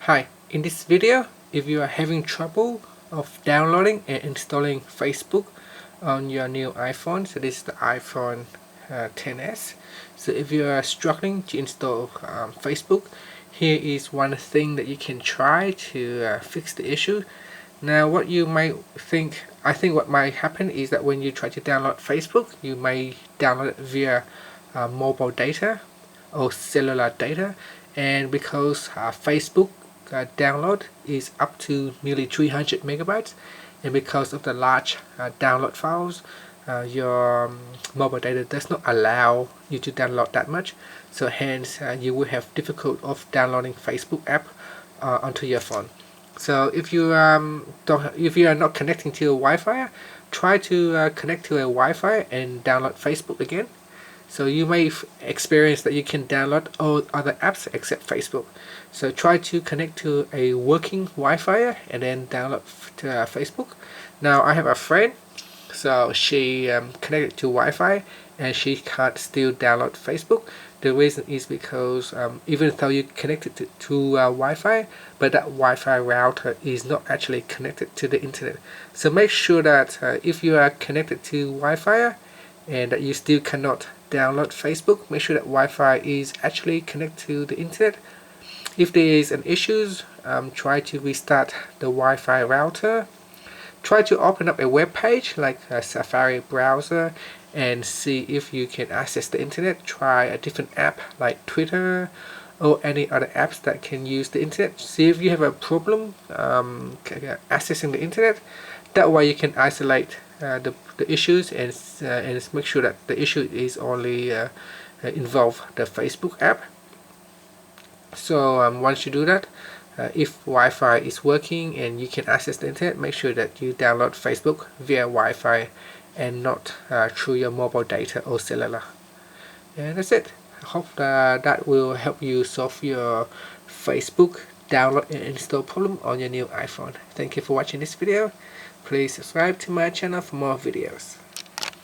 Hi, in this video, if you are having trouble of downloading and installing Facebook on your new iPhone, so this is the iPhone XS. So if you are struggling to install Facebook, here is one thing that you can try to fix the issue. Now what you might think, I think what might happen is that when you try to download Facebook, you may download it via mobile data or cellular data, and because Facebook download is up to nearly 300 megabytes, and because of the large download files, your mobile data does not allow you to download that much, so hence you will have difficult of downloading Facebook app onto your phone. So if you if you are not connecting to a Wi-Fi, try to connect to a Wi-Fi and download Facebook again. So you may experience that you can download all other apps except Facebook. So try to connect to a working Wi-Fi and then download to Facebook. Now I have a friend, so she connected to Wi-Fi and she can't still download Facebook. The reason is because even though you connected to Wi-Fi, but that Wi-Fi router is not actually connected to the internet. So make sure that if you are connected to Wi-Fi and that you still cannot download Facebook, make sure that Wi-Fi is actually connected to the internet. If there is an issue, try to restart the Wi-Fi router. Try to open up a web page like a Safari browser and see if you can access the internet. Try a different app like Twitter or any other apps that can use the internet. See if you have a problem accessing the internet. That way you can isolate the issues and make sure that the issue is only involve the Facebook app. So once you do that, if Wi-Fi is working and you can access the internet, make sure that you download Facebook via Wi-Fi and not through your mobile data or cellular. And that's it. I hope that will help you solve your Facebook download and install problem on your new iPhone. Thank you for watching this video. Please subscribe to my channel for more videos.